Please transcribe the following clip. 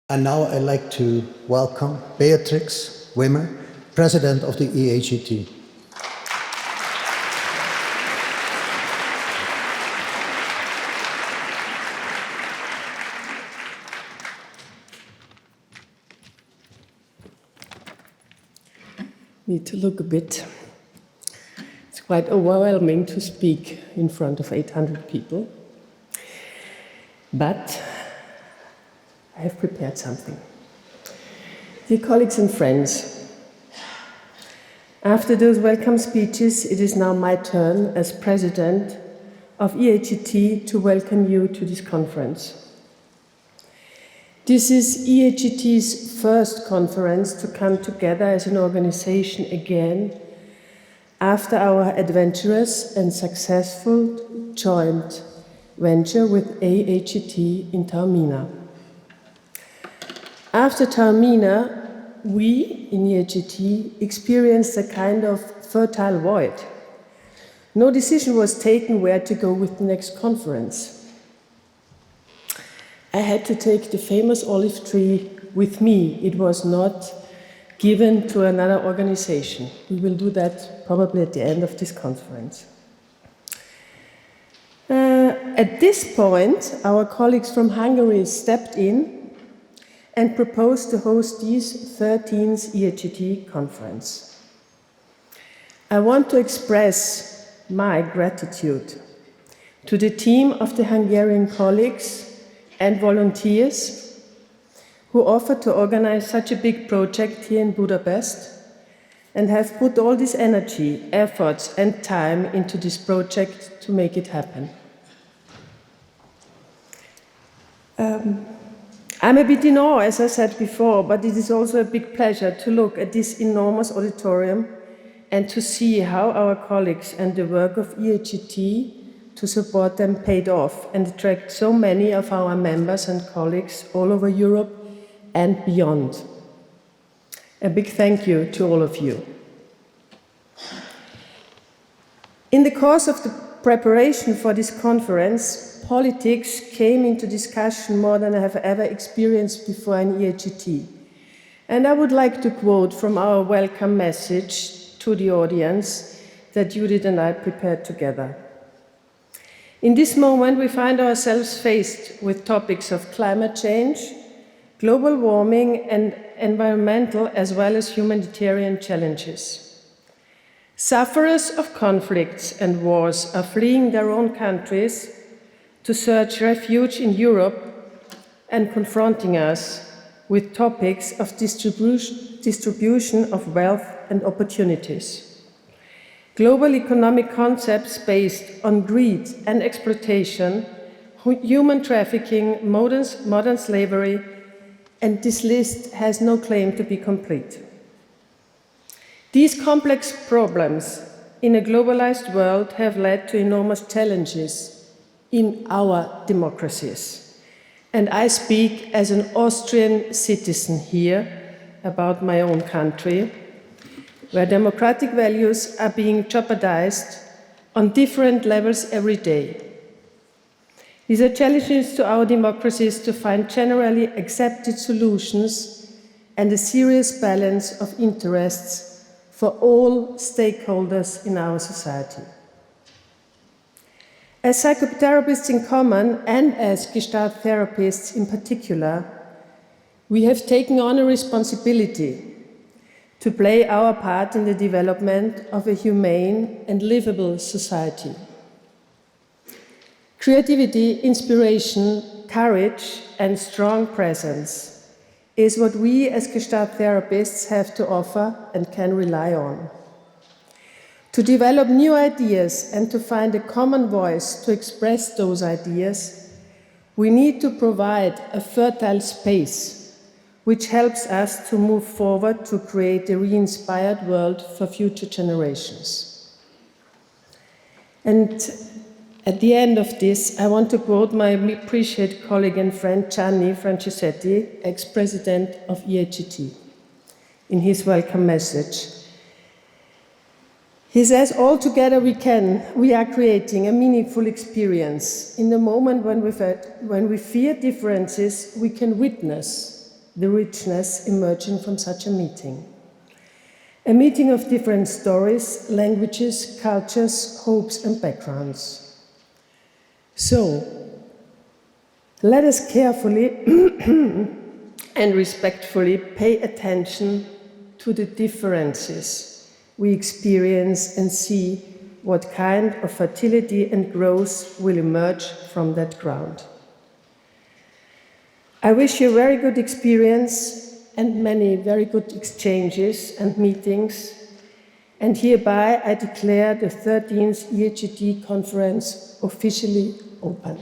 And now I'd like to welcome Beatrix Wimmer, President of the EAGT. Need to look a bit. It's quite overwhelming to speak in front of 800 people, but I have prepared something. Dear colleagues and friends, after those welcome speeches, it is now my turn as President of EAGT to welcome you to this conference. This is EAGT's first conference to come together as an organization again after our adventurous and successful joint venture with EAGT in Taormina. After Taormina, we in EAGT experienced a kind of fertile void. No decision was taken where to go with the next conference. I had to take the famous olive tree with me. It was not given to another organization. We will do that probably at the end of this conference. At this point, our colleagues from Hungary stepped in and proposed to host this 13th EAGT conference. I want to express my gratitude to the team of the Hungarian colleagues and volunteers who offered to organize such a big project here in Budapest and have put all this energy, efforts and time into this project to make it happen. I'm a bit in awe, as I said before, but it is also a big pleasure to look at this enormous auditorium and to see how our colleagues and the work of EAGT to support them paid off and attract so many of our members and colleagues all over Europe and beyond. A big thank you to all of you. In the course of the preparation for this conference, politics came into discussion more than I have ever experienced before in EAGT. And I would like to quote from our welcome message to the audience that Judith and I prepared together. In this moment, we find ourselves faced with topics of climate change, global warming, and environmental as well as humanitarian challenges. Sufferers of conflicts and wars are fleeing their own countries to search refuge in Europe and confronting us with topics of distribution of wealth and opportunities. Global economic concepts based on greed and exploitation, human trafficking, modern slavery, and this list has no claim to be complete. These complex problems in a globalized world have led to enormous challenges in our democracies. And I speak as an Austrian citizen here about my own country, where democratic values are being jeopardized on different levels every day. These are challenges to our democracies to find generally accepted solutions and a serious balance of interests for all stakeholders in our society. As psychotherapists in common and as Gestalt therapists in particular, we have taken on a responsibility to play our part in the development of a humane and livable society. Creativity, inspiration, courage, and strong presence is what we as Gestalt therapists have to offer and can rely on. To develop new ideas and to find a common voice to express those ideas, we need to provide a fertile space which helps us to move forward to create a re-inspired world for future generations. And at the end of this, I want to quote my appreciated colleague and friend Gianni Franceschetti, ex-president of EAGT, in his welcome message. He says, all together we are creating a meaningful experience. In the moment when we fear differences, we can witness the richness emerging from such a meeting. A meeting of different stories, languages, cultures, hopes and backgrounds. So, let us carefully and respectfully pay attention to the differences we experience and see what kind of fertility and growth will emerge from that ground. I wish you a very good experience and many very good exchanges and meetings, and hereby I declare the 13th EAGT conference officially open.